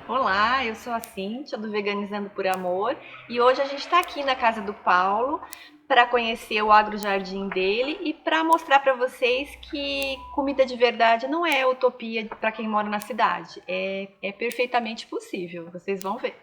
Olá, eu sou a Cíntia do Veganizando por Amor e hoje a gente está aqui na casa do Paulo para conhecer o agrojardim dele e para mostrar para vocês que comida de verdade não é utopia para quem mora na cidade, é perfeitamente possível, vocês vão ver.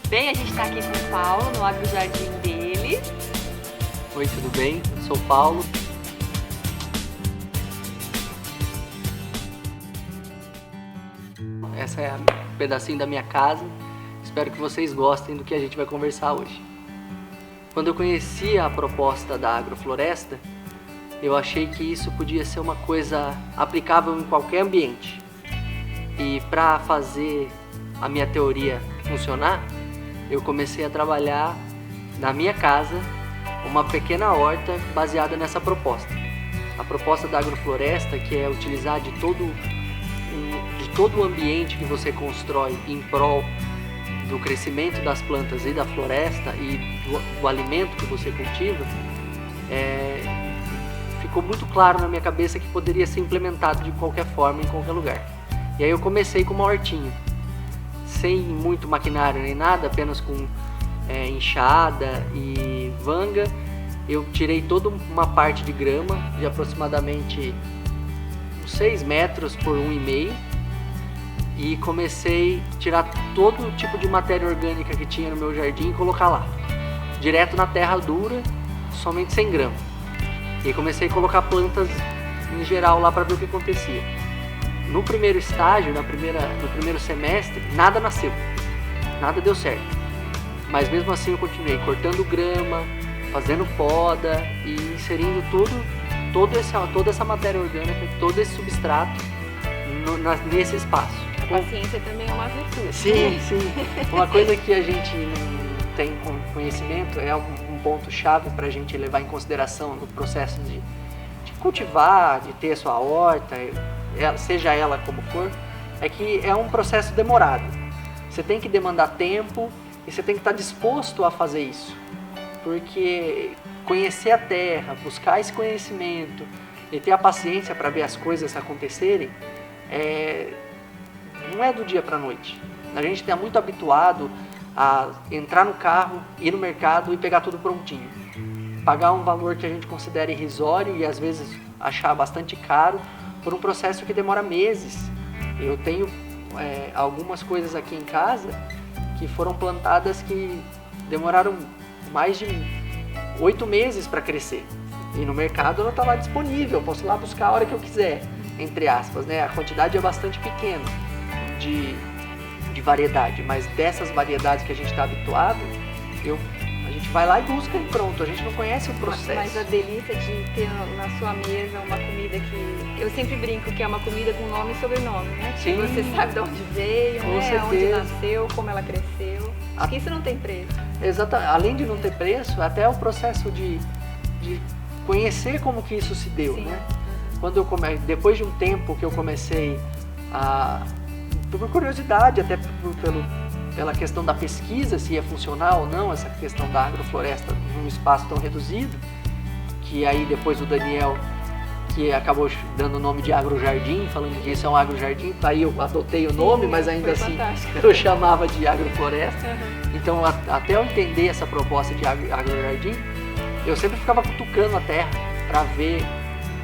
Bem, a gente está aqui com o Paulo no agrojardim dele. Oi, tudo bem? Eu sou o Paulo. Essa é um pedacinho da minha casa. Espero que vocês gostem do que a gente vai conversar hoje. Quando eu conheci a proposta da agrofloresta, eu achei que isso podia ser uma coisa aplicável em qualquer ambiente. E para fazer a minha teoria funcionar, eu comecei a trabalhar na minha casa uma pequena horta baseada nessa proposta. A proposta da agrofloresta, que é utilizar de todo o ambiente que você constrói em prol do crescimento das plantas e da floresta e do alimento que você cultiva, ficou muito claro na minha cabeça que poderia ser implementado de qualquer forma, em qualquer lugar. E aí eu comecei com uma hortinha, sem muito maquinário nem nada, apenas com enxada e vanga. Eu tirei toda uma parte de grama de aproximadamente uns 6 metros por 1,5 e comecei a tirar todo tipo de matéria orgânica que tinha no meu jardim e colocar lá, direto na terra dura, somente 100 gramas. E comecei a colocar plantas em geral lá para ver o que acontecia. No primeiro estágio, no primeiro semestre, nada nasceu, nada deu certo. Mas mesmo assim eu continuei cortando grama, fazendo poda e inserindo toda essa matéria orgânica, todo esse substrato nesse espaço. A paciência também é uma virtude. Sim, sim. Uma coisa que a gente não tem conhecimento é um ponto-chave para a gente levar em consideração no processo de cultivar, de ter a sua horta, seja ela como for, é que é um processo demorado. Você tem que demandar tempo e você tem que estar disposto a fazer isso. Porque conhecer a terra, buscar esse conhecimento e ter a paciência para ver as coisas acontecerem, não é do dia para a noite. A gente está muito habituado a entrar no carro, ir no mercado e pegar tudo prontinho. Pagar um valor que a gente considera irrisório e às vezes achar bastante caro por um processo que demora meses. Eu tenho algumas coisas aqui em casa que foram plantadas que demoraram mais de 8 meses para crescer. E no mercado ela está lá disponível, eu posso ir lá buscar a hora que eu quiser, entre aspas, né? A quantidade é bastante pequena de variedade, mas dessas variedades que a gente está habituado, a gente vai lá e busca e pronto, a gente não conhece o processo. Mas a delícia de ter na sua mesa uma comida que eu sempre brinco que é uma comida com nome e sobrenome, né? Sim. Você sabe de onde veio, Com né? Onde certeza. nasceu, como ela cresceu. Acho que isso não tem preço. Exatamente. Além de não ter preço, até o processo de conhecer como que isso se deu, Sim. né? Depois de um tempo que eu comecei por curiosidade, até pela questão da pesquisa, se ia funcionar ou não essa questão da agrofloresta num espaço tão reduzido, que aí depois o Daniel, que acabou dando o nome de agrojardim, falando que isso é um agrojardim, aí eu adotei o nome, mas ainda assim fantástico. eu chamava de agrofloresta. Uhum. Então, até eu entender essa proposta de agrojardim, eu sempre ficava cutucando a terra para ver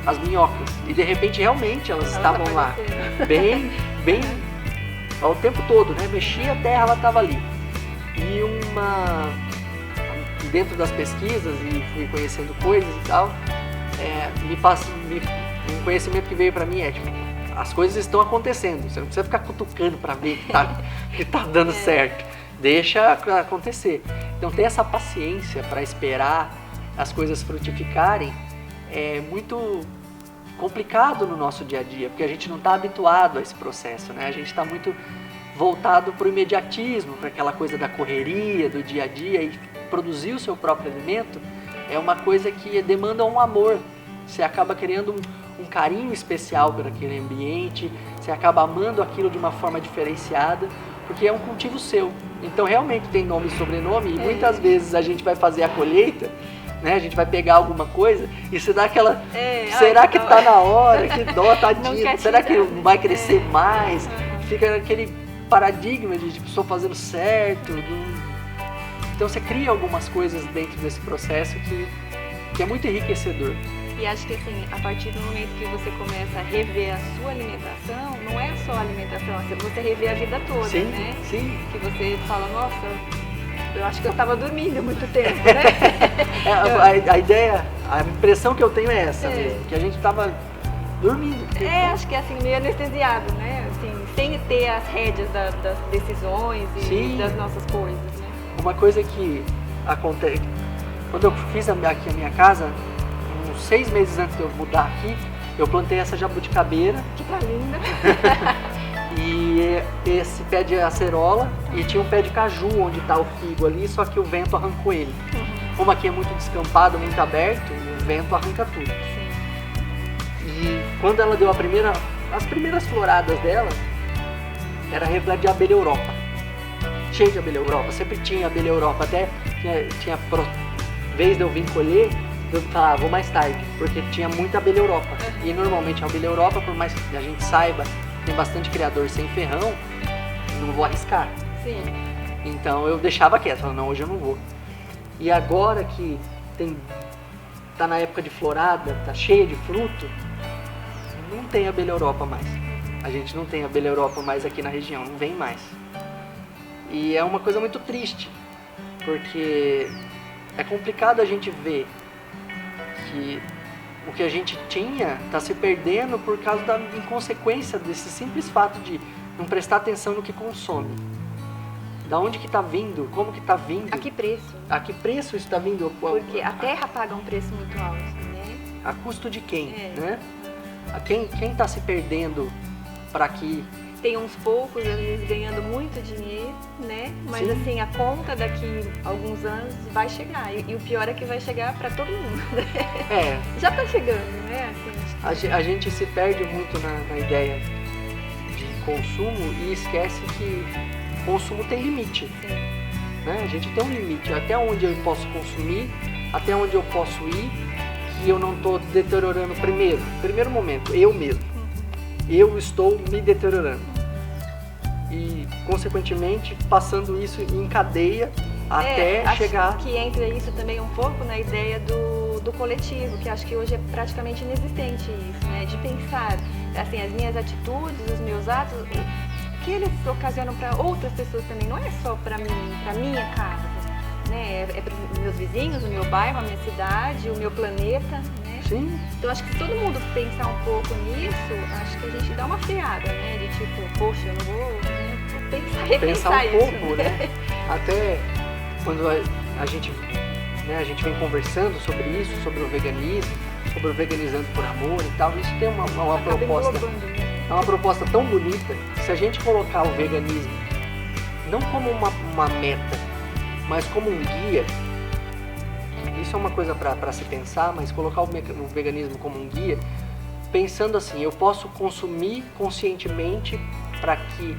as minhocas. E de repente, realmente, elas estavam lá, bem ao tempo todo, né? Mexia a terra, ela estava ali. E dentro das pesquisas e fui conhecendo coisas e tal, um conhecimento que veio para mim é tipo, as coisas estão acontecendo, você não precisa ficar cutucando para ver que tá dando certo, deixa acontecer. Então ter essa paciência para esperar as coisas frutificarem é muito complicado no nosso dia a dia, porque a gente não está habituado a esse processo, né? A gente está muito voltado para o imediatismo, para aquela coisa da correria, do dia a dia, e produzir o seu próprio alimento é uma coisa que demanda um amor. Você acaba criando um carinho especial por aquele ambiente, você acaba amando aquilo de uma forma diferenciada, porque é um cultivo seu. Então realmente tem nome e sobrenome, e muitas vezes a gente vai fazer a colheita, né? A gente vai pegar alguma coisa e você dá aquela... será que tá na hora? Que dó, tadinho. Será que não vai crescer mais? Fica aquele paradigma de tipo, estou fazendo certo. Então você cria algumas coisas dentro desse processo que é muito enriquecedor. E acho que assim, a partir do momento que você começa a rever a sua alimentação, não é só a alimentação, você rever a vida toda, sim, né? Sim. Que você fala, nossa, eu acho que eu estava dormindo muito tempo, né? A ideia, a impressão que eu tenho é essa mesmo, que a gente estava dormindo. Acho que assim, meio anestesiado, né? Assim, sem ter as rédeas das decisões e das nossas coisas, né? Uma coisa que acontece, quando eu fiz aqui a minha casa, 6 meses antes de eu mudar aqui, eu plantei essa jabuticabeira. Que tá linda. E esse pé de acerola e tinha um pé de caju onde tá o figo ali, só que o vento arrancou ele. Como aqui é muito descampado, muito aberto, o vento arranca tudo. Sim. E quando ela deu as primeiras floradas dela, era repleto de abelha Europa. Cheio de abelha Europa, sempre tinha abelha Europa, até tinha vez de eu vir colher, eu falava, vou mais tarde, porque tinha muita abelha Europa. E normalmente a abelha Europa, por mais que a gente saiba, tem bastante criador sem ferrão, não vou arriscar. Sim. Então eu deixava quieto, falava, não, hoje eu não vou. E agora que tá na época de florada, tá cheia de fruto, não tem abelha Europa mais. A gente não tem abelha Europa mais aqui na região, não vem mais. E é uma coisa muito triste, porque é complicado a gente ver que o que a gente tinha está se perdendo por causa da inconsequência desse simples fato de não prestar atenção no que consome. Da onde que está vindo? Como que está vindo? A que preço? A que preço isso está vindo? Porque a terra paga um preço muito alto, né? A custo de quem? Né? Quem está se perdendo para que... Tem uns poucos, às vezes, ganhando muito dinheiro, né? Mas Sim. assim, a conta daqui a alguns anos vai chegar. E o pior é que vai chegar para todo mundo, né? Já tá chegando, né? Assim, a gente se perde muito na ideia de consumo e esquece que consumo tem limite. Sim. Né? A gente tem um limite, até onde eu posso consumir, até onde eu posso ir, que eu não estou deteriorando primeiro momento, eu mesmo. Eu estou me deteriorando e, consequentemente, passando isso em cadeia até chegar... Acho que entra isso também um pouco na ideia do coletivo, que acho que hoje é praticamente inexistente isso, né? De pensar, assim, as minhas atitudes, os meus atos, o que eles ocasionam para outras pessoas também, não é só para mim, para minha casa, né? É para os meus vizinhos, o meu bairro, a minha cidade, o meu planeta, né? Sim. Então acho que se todo mundo pensar um pouco nisso, acho que a gente dá uma freada, né? De tipo, poxa, eu não vou repensar um pouco, né? Até quando a gente vem conversando sobre isso, sobre o veganismo, sobre o veganizando por amor e tal, isso tem uma proposta, é uma proposta tão bonita que se a gente colocar o veganismo não como uma meta, mas como um guia, isso é uma coisa para se pensar, mas colocar o veganismo como um guia, pensando assim, eu posso consumir conscientemente para que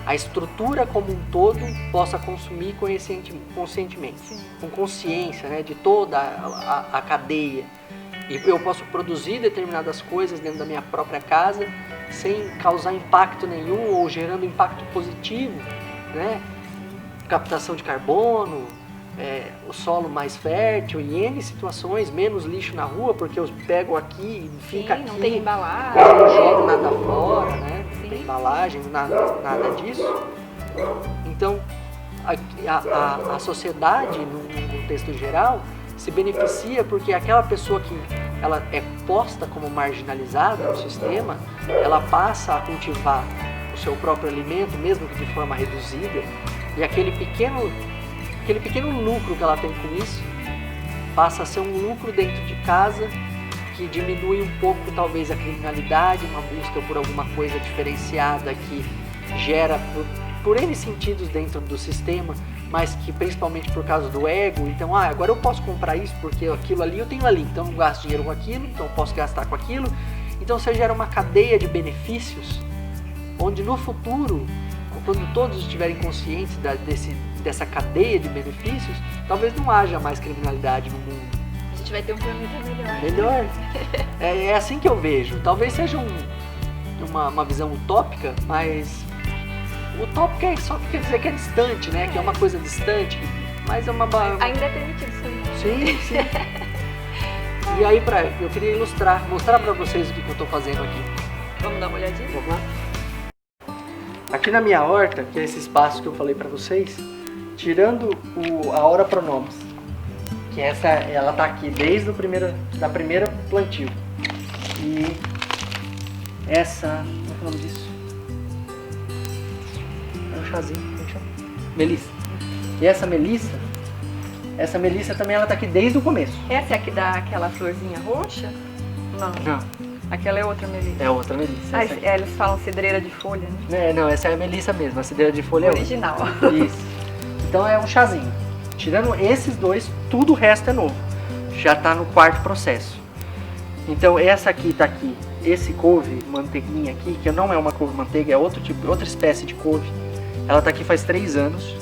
a estrutura como um todo possa consumir conscientemente, sim, com consciência, né, de toda a cadeia. E eu posso produzir determinadas coisas dentro da minha própria casa sem causar impacto nenhum ou gerando impacto positivo, né? Captação de carbono, o solo mais fértil e N situações, menos lixo na rua, porque eu pego aqui e fica aqui. Não tem embalagem. Eu não jogo nada fora, né? Sim. Não tem embalagem, nada disso. Então, a sociedade, num contexto geral, se beneficia porque aquela pessoa que ela é posta como marginalizada no sistema, ela passa a cultivar o seu próprio alimento, mesmo que de forma reduzida, e aquele pequeno lucro que ela tem com isso passa a ser um lucro dentro de casa que diminui um pouco talvez a criminalidade, uma busca por alguma coisa diferenciada que gera por N sentidos dentro do sistema, mas que principalmente por causa do ego, então agora eu posso comprar isso porque aquilo ali eu tenho ali, então eu gasto dinheiro com aquilo, então eu posso gastar com aquilo, então você gera uma cadeia de benefícios onde no futuro quando todos estiverem conscientes dessa cadeia de benefícios, talvez não haja mais criminalidade no mundo. A gente vai ter um planeta melhor. Melhor. É assim que eu vejo. Talvez seja uma visão utópica, mas utópica só quer dizer que é distante, né? Que é uma coisa distante, mas é uma... Ainda é permitido sonhar. Sim, sim. E aí, eu queria mostrar pra vocês o que eu tô fazendo aqui. Vamos dar uma olhadinha? Vamos lá? Aqui na minha horta, que é esse espaço que eu falei pra vocês, tirando a hora pronomes, que ela tá aqui desde da primeira plantio. E essa, como é o nome disso? É um chazinho, como chama? Melissa. E essa melissa também ela tá aqui desde o começo. Essa é a que dá aquela florzinha roxa? Não. Não. Aquela é outra melissa. É outra melissa. Eles falam cidreira de folha, né? Não, essa é a melissa mesmo, a cidreira de folha original. É outra. Isso. Então é um chazinho. Tirando esses dois, tudo o resto é novo. Já tá no quarto processo. Então essa aqui tá aqui. Esse couve, manteiguinha aqui, que não é uma couve manteiga, é outra espécie de couve. Ela tá aqui faz 3 anos.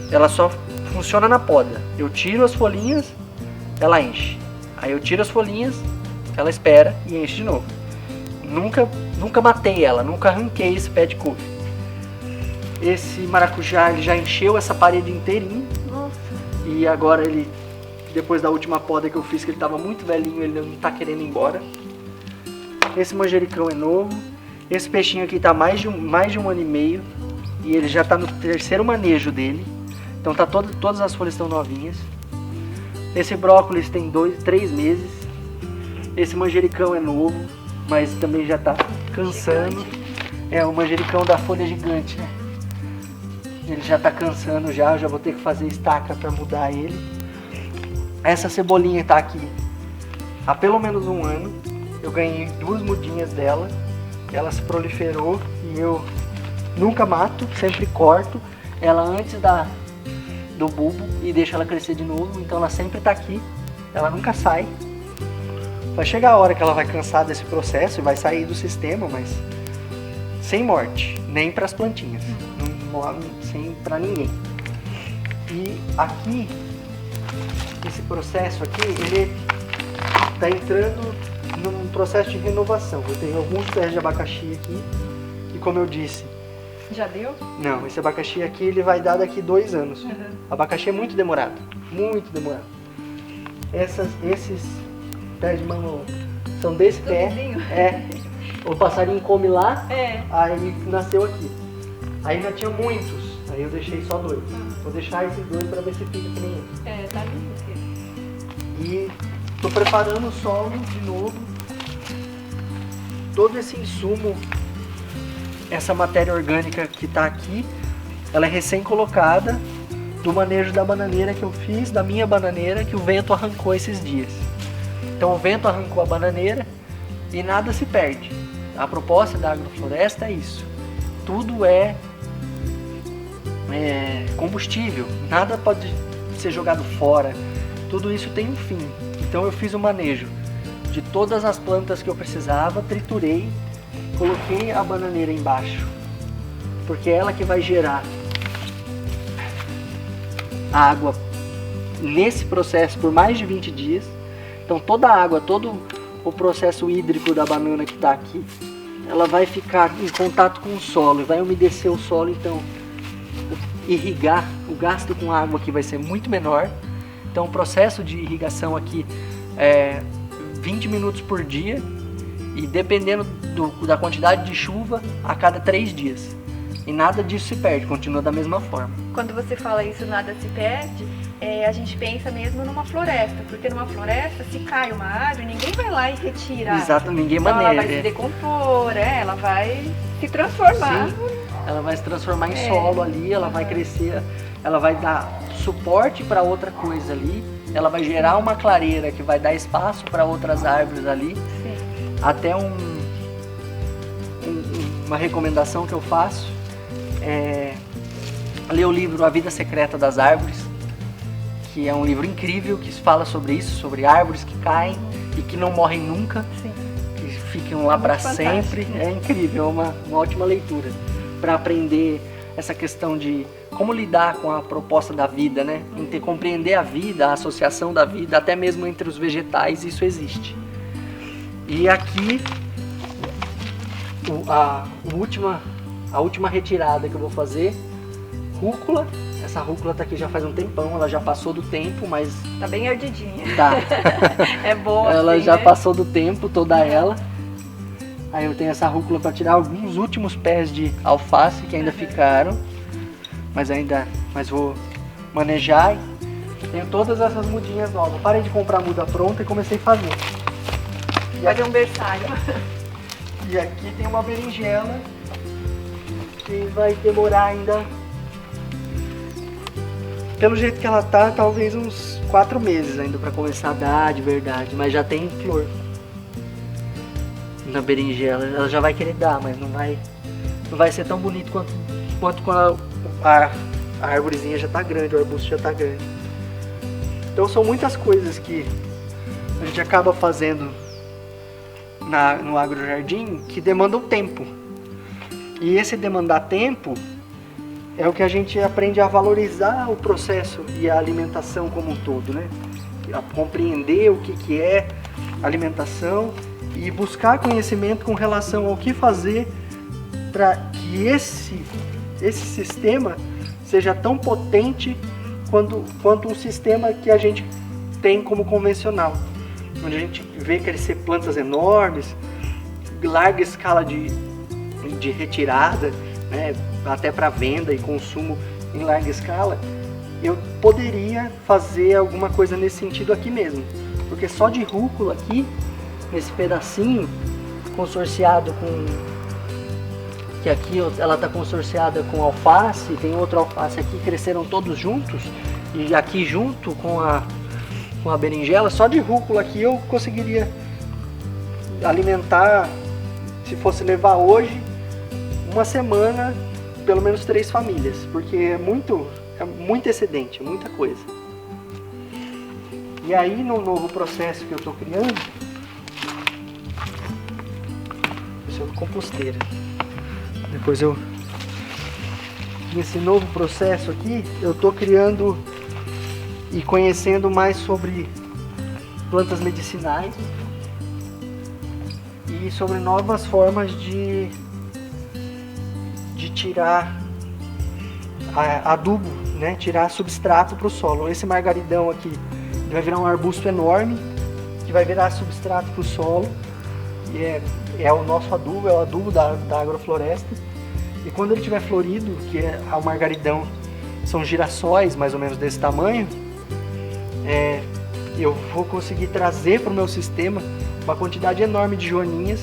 Ela só funciona na poda. Eu tiro as folhinhas, ela enche. Aí eu tiro as folhinhas, ela espera e enche de novo. Nunca matei ela, nunca arranquei esse pé de couve. Esse maracujá ele já encheu essa parede inteirinha. Nossa. E agora depois da última poda que eu fiz, que ele estava muito velhinho, ele não está querendo ir embora. Esse manjericão é novo. Esse peixinho aqui está mais de um ano e meio. E ele já está no 3º manejo dele. Então todas as folhas estão novinhas. Esse brócolis tem 3 meses. Esse manjericão é novo, mas também já está cansando. É o manjericão da folha gigante, né? Ele já está cansando já, eu já vou ter que fazer estaca para mudar ele. Essa cebolinha está aqui há pelo menos 1 ano. Eu ganhei 2 mudinhas dela. Ela se proliferou e eu nunca mato, sempre corto ela antes do bulbo e deixo ela crescer de novo. Então ela sempre está aqui, ela nunca sai. Vai chegar a hora que ela vai cansar desse processo e vai sair do sistema, mas sem morte, nem para as plantinhas, sem para ninguém. E aqui, esse processo aqui, ele está entrando num processo de renovação. Eu tenho alguns pés de abacaxi aqui e, como eu disse... Já deu? Não, esse abacaxi aqui ele vai dar daqui 2 anos. Uhum. Abacaxi é muito demorado, muito demorado. Esses pés de mamão são desse pé. O passarinho come lá, aí nasceu aqui. Aí já tinha muitos, aí eu deixei só 2. Vou deixar esses 2 para ver se fica que nem esse. Tá lindo aqui. E tô preparando o solo de novo. Todo esse insumo, essa matéria orgânica que tá aqui, ela é recém colocada do manejo da bananeira que eu fiz, da minha bananeira, que o vento arrancou esses dias. Então o vento arrancou a bananeira e nada se perde. A proposta da agrofloresta é isso. Tudo é combustível, nada pode ser jogado fora. Tudo isso tem um fim. Então eu fiz o manejo de todas as plantas que eu precisava, triturei, coloquei a bananeira embaixo, porque é ela que vai gerar a água nesse processo por mais de 20 dias. Então toda a água, todo o processo hídrico da banana que está aqui, ela vai ficar em contato com o solo, vai umedecer o solo, então irrigar, o gasto com água aqui vai ser muito menor. Então o processo de irrigação aqui é 20 minutos por dia e dependendo da quantidade de chuva, a cada 3 dias. E nada disso se perde, continua da mesma forma. Quando você fala isso, nada se perde, a gente pensa mesmo numa floresta, porque numa floresta, se cai uma árvore, ninguém vai lá e retira. Exato, ninguém então maneja. ela vai se decompor, ela vai se transformar. Sim, ela vai se transformar em solo ali, ela vai crescer, ela vai dar suporte para outra coisa ali, ela vai gerar uma clareira que vai dar espaço para outras árvores ali. Sim. Até uma recomendação que eu faço é ler o livro A Vida Secreta das Árvores, que é um livro incrível que fala sobre isso, sobre árvores que caem e que não morrem nunca. Sim. Que ficam lá para sempre. É incrível, é uma ótima leitura. para aprender essa questão de como lidar com a proposta da vida, né? Compreender a vida, a associação da vida, até mesmo entre os vegetais, isso existe. E aqui, a última retirada que eu vou fazer, rúcula. Essa rúcula tá aqui já faz um tempão, ela já passou do tempo, mas... Tá bem ardidinha. Tá. É boa. Ela assim, já né? passou do tempo, toda ela. Aí eu tenho essa rúcula para tirar alguns últimos pés de alface que ainda ficaram. Mas vou manejar. Tenho todas essas mudinhas novas. Parei de comprar muda pronta e comecei a fazer. Fazer um berçário. E aqui tem uma berinjela que vai demorar ainda, pelo jeito que ela tá, talvez uns 4 meses ainda para começar a dar de verdade, mas já tem flor na berinjela. Ela já vai querer dar, mas não vai ser tão bonito quanto quando a árvorezinha já tá grande, o arbusto já tá grande. Então são muitas coisas que a gente acaba fazendo no agrojardim que demandam tempo. E esse demandar tempo é o que a gente aprende a valorizar o processo e a alimentação como um todo, né? A compreender o que é alimentação e buscar conhecimento com relação ao que fazer para que esse sistema seja tão potente quanto um sistema que a gente tem como convencional, onde a gente vê crescer plantas enormes, larga escala de retirada, né, até para venda e consumo em larga escala. Eu poderia fazer alguma coisa nesse sentido aqui mesmo, porque só de rúcula aqui, nesse pedacinho consorciado que aqui ela está consorciada com alface, tem outro alface aqui, cresceram todos juntos, e aqui junto com a berinjela, só de rúcula aqui eu conseguiria alimentar, se fosse levar hoje, uma semana, pelo menos 3 famílias, porque é muito excedente, muita coisa. E aí no novo processo que eu estou criando, esse é uma composteira. Depois nesse novo processo aqui, eu estou criando e conhecendo mais sobre plantas medicinais e sobre novas formas de tirar adubo, né? Tirar substrato para o solo. Esse margaridão aqui vai virar um arbusto enorme que vai virar substrato para o solo e é o nosso adubo, é o adubo da agrofloresta. E quando ele tiver florido, que o margaridão são girassóis mais ou menos desse tamanho, eu vou conseguir trazer para o meu sistema uma quantidade enorme de joaninhas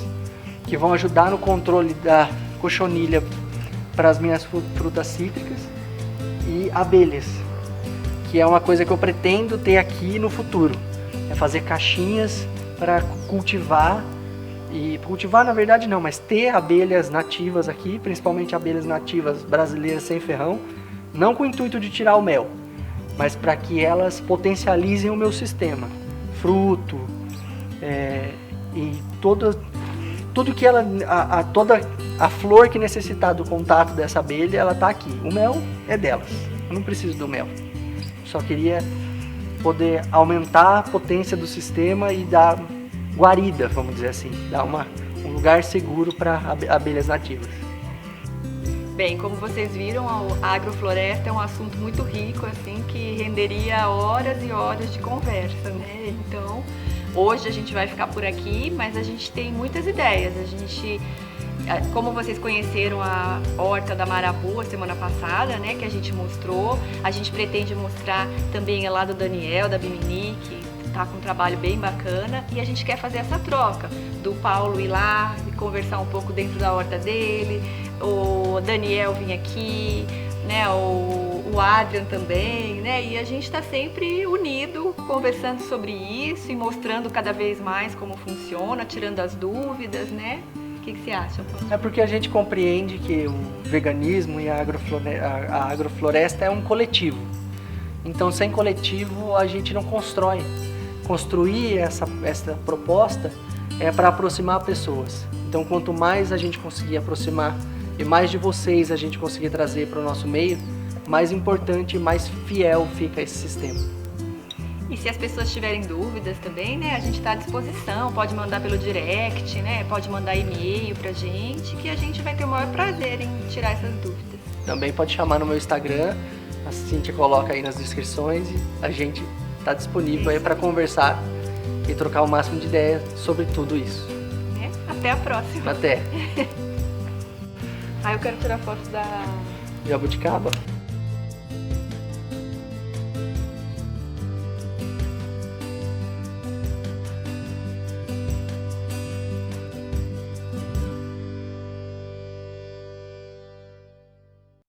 que vão ajudar no controle da cochonilha para as minhas frutas cítricas, e abelhas, que é uma coisa que eu pretendo ter aqui no futuro, é fazer caixinhas para cultivar na verdade não, mas ter abelhas nativas aqui, principalmente abelhas nativas brasileiras sem ferrão, não com o intuito de tirar o mel, mas para que elas potencializem o meu sistema, fruto, e tudo que toda a flor que necessitar do contato dessa abelha, ela está aqui. O mel é delas, eu não preciso do mel. Só queria poder aumentar a potência do sistema e dar guarida, vamos dizer assim, dar um lugar seguro para abelhas nativas. Bem, como vocês viram, a agrofloresta é um assunto muito rico, assim, que renderia horas e horas de conversa, né? Então, hoje a gente vai ficar por aqui, mas a gente tem muitas ideias. Como vocês conheceram a horta da Marabu a semana passada, né, que a gente mostrou, a gente pretende mostrar também lá do Daniel, da Bimini, que tá com um trabalho bem bacana, e a gente quer fazer essa troca, do Paulo ir lá e conversar um pouco dentro da horta dele, o Daniel vir aqui, né, o Adrian também, né, e a gente está sempre unido, conversando sobre isso e mostrando cada vez mais como funciona, tirando as dúvidas, né? O que você acha, Paulo? É porque a gente compreende que o veganismo e a agrofloresta é um coletivo. Então, sem coletivo, a gente não constrói. Construir essa proposta é para aproximar pessoas. Então, quanto mais a gente conseguir aproximar E mais de vocês a gente conseguir trazer para o nosso meio, mais importante e mais fiel fica esse sistema. E se as pessoas tiverem dúvidas também, né, a gente está à disposição, pode mandar pelo direct, né, pode mandar e-mail pra gente, que a gente vai ter o maior prazer em tirar essas dúvidas. Também pode chamar no meu Instagram, a Cíntia coloca aí nas descrições e a gente está disponível aí para conversar e trocar o máximo de ideias sobre tudo isso. Até a próxima. Até. Eu quero tirar foto da Jabuticaba.